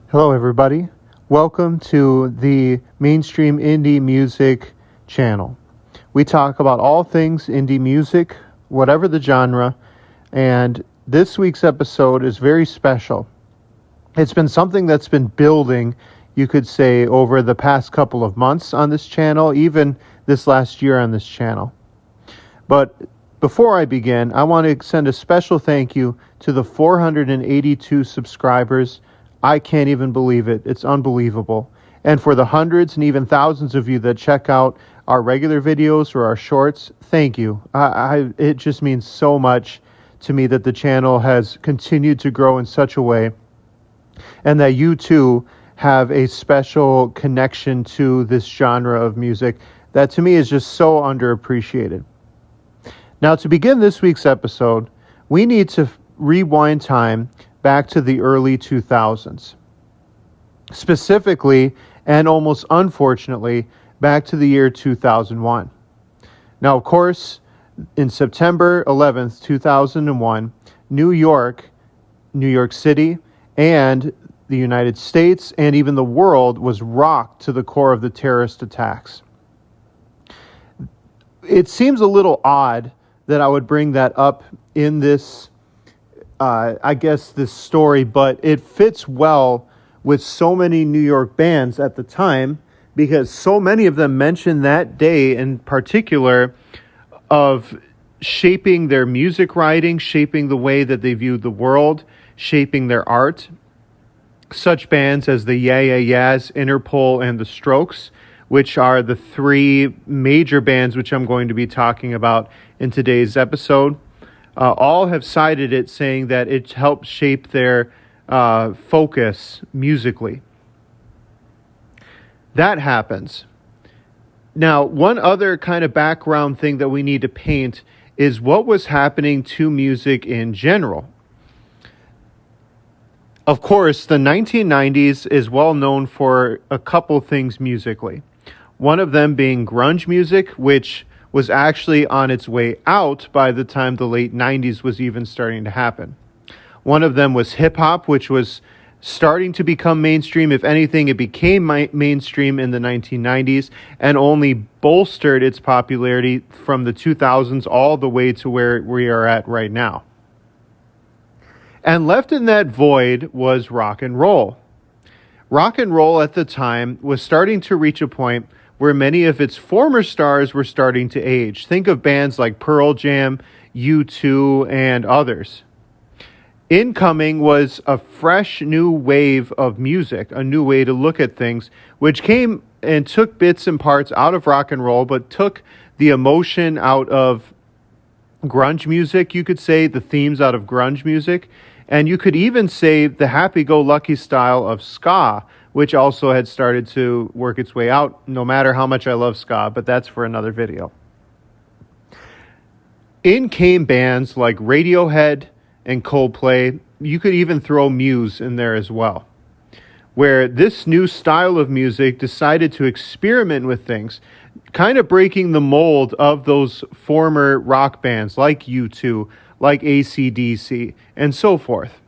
Hello, everybody. Welcome to the Mainstream Indie Music channel. We talk about all things indie music, whatever the genre, and this week's episode is very special. It's been something that's been building, you could say, over the past couple of months on this channel, even this last year on this channel. But before I begin, I want to send a special thank you to the 482 subscribers. I can't even believe it. It's unbelievable. And for the hundreds and even thousands of you that check out our regular videos or our shorts, thank you. It just means so much to me that the channel has continued to grow in such a way, and that you too have a special connection to this genre of music that to me is just so underappreciated. Now, to begin this week's episode, we need to rewind time back to the early 2000s. Specifically, and almost unfortunately, back to the year 2001. Now, of course, in September 11th, 2001, New York City, and the United States, and even the world was rocked to the core of the terrorist attacks. It seems a little odd that I would bring that up in this this story, but it fits well with so many New York bands at the time, because so many of them mentioned that day in particular of shaping their music writing, shaping the way that they viewed the world, shaping their art. Such bands as the Yeah Yeah Yeahs, Interpol, and the Strokes, which are the three major bands which I'm going to be talking about in today's episode, all have cited it, saying that it helped shape their focus musically. That happens. Now, one other kind of background thing that we need to paint is what was happening to music in general. Of course, the 1990s is well known for a couple things musically. One of them being grunge music, which was actually on its way out by the time the late 90s was even starting to happen. One of them was hip-hop, which was starting to become mainstream. If anything, it became mainstream in the 1990s and only bolstered its popularity from the 2000s all the way to where we are at right now. And left in that void was rock and roll. Rock and roll at the time was starting to reach a point where many of its former stars were starting to age. Think of bands like Pearl Jam, U2, and others. Incoming was a fresh new wave of music, a new way to look at things, which came and took bits and parts out of rock and roll, but took the emotion out of grunge music, you could say, the themes out of grunge music, and you could even say the happy-go-lucky style of ska, which also had started to work its way out, no matter how much I love ska, but that's for another video. In came bands like Radiohead and Coldplay. You could even throw Muse in there as well, where this new style of music decided to experiment with things, kind of breaking the mold of those former rock bands like U2, like AC/DC, and so forth.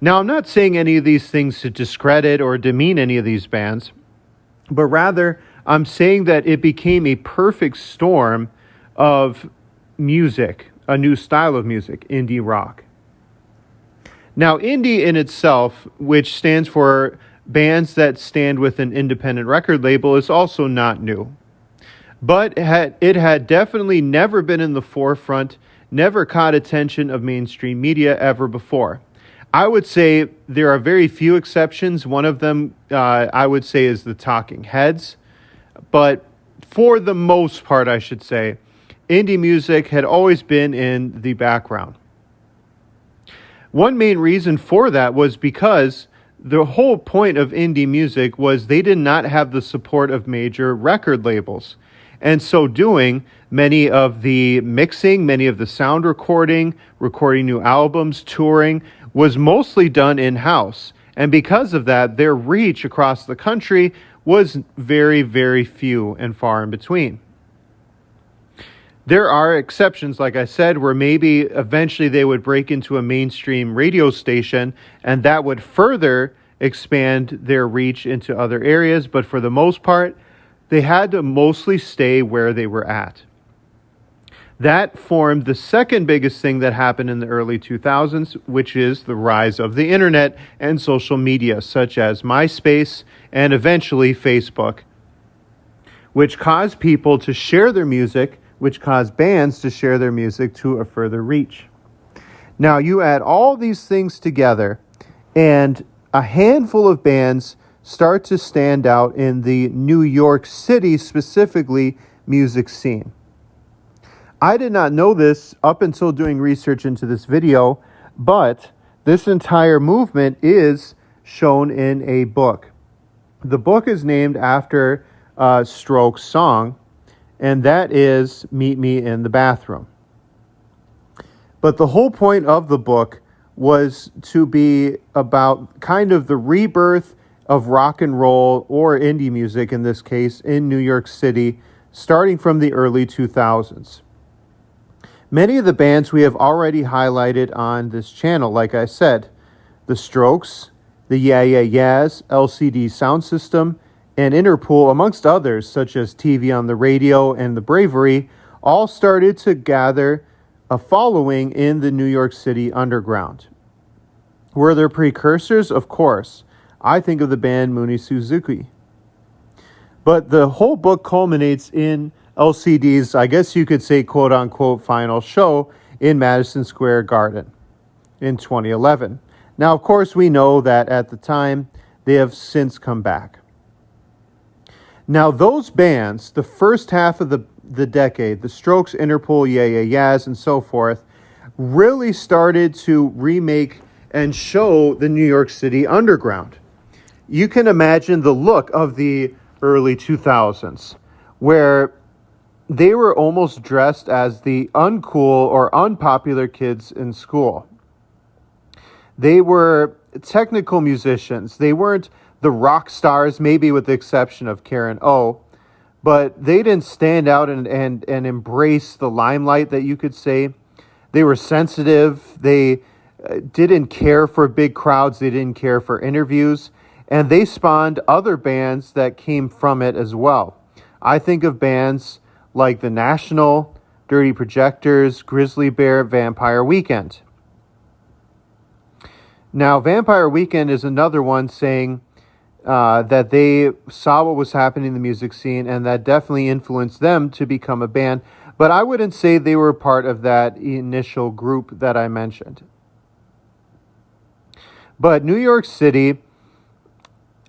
Now, I'm not saying any of these things to discredit or demean any of these bands, but rather I'm saying that it became a perfect storm of music, a new style of music, indie rock. Now, indie in itself, which stands for bands that stand with an independent record label, is also not new. But it had definitely never been in the forefront, never caught attention of mainstream media ever before. I would say there are very few exceptions. One of them, I would say, is the Talking Heads. But for the most part, I should say, indie music had always been in the background. One main reason for that was because the whole point of indie music was they did not have the support of major record labels. And so doing, many of the mixing, many of the sound recording new albums, touring, was mostly done in-house. And because of that, their reach across the country was very, very few and far in between. There are exceptions, like I said, where maybe eventually they would break into a mainstream radio station, and that would further expand their reach into other areas, but for the most part, they had to mostly stay where they were at. That formed the second biggest thing that happened in the early 2000s, which is the rise of the internet and social media, such as MySpace and eventually Facebook, which caused people to share their music, which caused bands to share their music to a further reach. Now, you add all these things together, and a handful of bands start to stand out in the New York City, specifically, music scene. I did not know this up until doing research into this video, but this entire movement is shown in a book. The book is named after Strokes' song, and that is Meet Me in the Bathroom. But the whole point of the book was to be about kind of the rebirth of rock and roll, or indie music in this case, in New York City, starting from the early 2000s. Many of the bands we have already highlighted on this channel, like I said, the Strokes, the Yeah Yeah Yeahs, LCD Soundsystem, and Interpol, amongst others, such as TV on the Radio and The Bravery, all started to gather a following in the New York City underground. Were there precursors? Of course. I think of the band Mooney Suzuki. But the whole book culminates in LCD's, I guess you could say, quote-unquote, final show in Madison Square Garden in 2011. Now, of course, we know that at the time, they have since come back. Now, those bands, the first half of the decade, the Strokes, Interpol, Yeah Yeah Yeahs, and so forth, really started to remake and show the New York City underground. You can imagine the look of the early 2000s, where they were almost dressed as the uncool or unpopular kids in school. They were technical musicians. They weren't the rock stars, maybe with the exception of Karen O, but they didn't stand out and embrace the limelight, that you could say. They were sensitive. They didn't care for big crowds. They didn't care for interviews. And they spawned other bands that came from it as well. I think of bands like The National, Dirty Projectors, Grizzly Bear, Vampire Weekend. Now, Vampire Weekend is another one saying that they saw what was happening in the music scene, and that definitely influenced them to become a band. But I wouldn't say they were part of that initial group that I mentioned. But New York City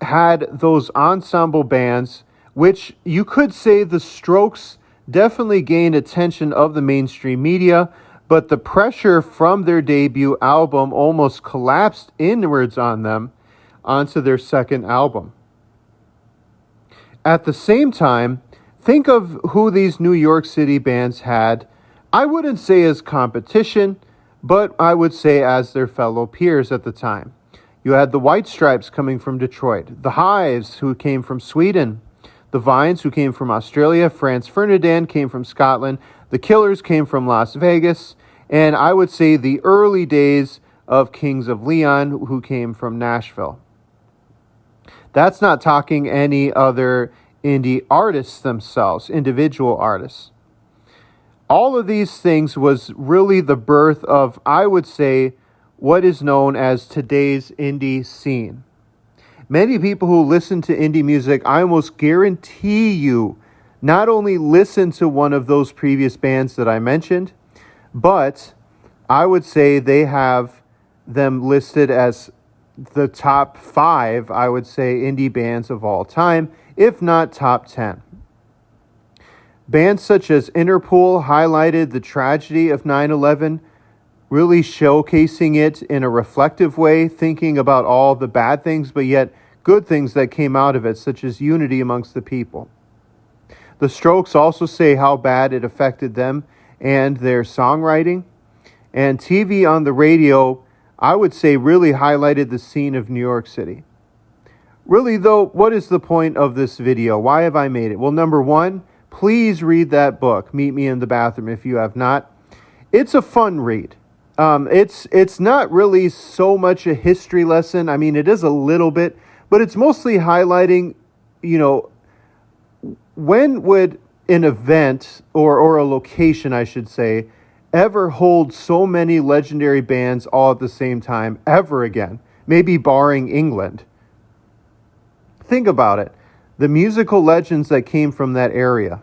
had those ensemble bands, which you could say the Strokes definitely gained attention of the mainstream media, but the pressure from their debut album almost collapsed inwards on them onto their second album. At the same time, think of who these New York City bands had. I wouldn't say as competition, but I would say as their fellow peers at the time. You had the White Stripes coming from Detroit, the Hives, who came from Sweden, the Vines, who came from Australia, Franz Ferdinand came from Scotland, the Killers came from Las Vegas, and I would say the early days of Kings of Leon, who came from Nashville. That's not talking any other indie artists themselves, individual artists. All of these things was really the birth of, I would say, what is known as today's indie scene. Many people who listen to indie music, I almost guarantee you, not only listen to one of those previous bands that I mentioned, but I would say they have them listed as the top 5, I would say, indie bands of all time, if not top 10. Bands such as Interpol highlighted the tragedy of 9/11, really showcasing it in a reflective way, thinking about all the bad things, but yet good things that came out of it, such as unity amongst the people. The Strokes also say how bad it affected them and their songwriting. And TV on the Radio, I would say, really highlighted the scene of New York City. Really, though, what is the point of this video? Why have I made it? Well, number one, please read that book, Meet Me in the Bathroom, if you have not. It's a fun read. It's not really so much a history lesson. I mean, it is a little bit, but it's mostly highlighting, you know, when would an event or a location, I should say, ever hold so many legendary bands all at the same time ever again? Maybe barring England. Think about it. The musical legends that came from that area.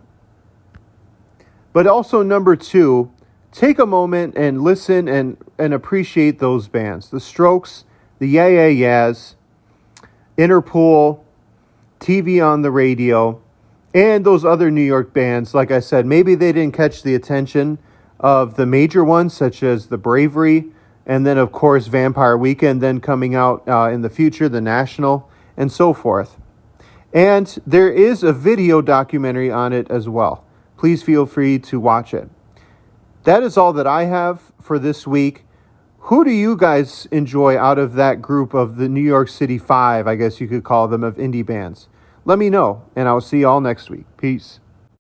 But also, number two, take a moment and listen and appreciate those bands. The Strokes, the Yeah Yeah Yeahs, Interpol, TV on the Radio, and those other New York bands. Like I said, maybe they didn't catch the attention of the major ones, such as The Bravery, and then, of course, Vampire Weekend, then coming out in the future, The National, and so forth. And there is a video documentary on it as well. Please feel free to watch it. That is all that I have for this week. Who do you guys enjoy out of that group of the New York City Five, I guess you could call them, of indie bands? Let me know, and I'll see you all next week. Peace.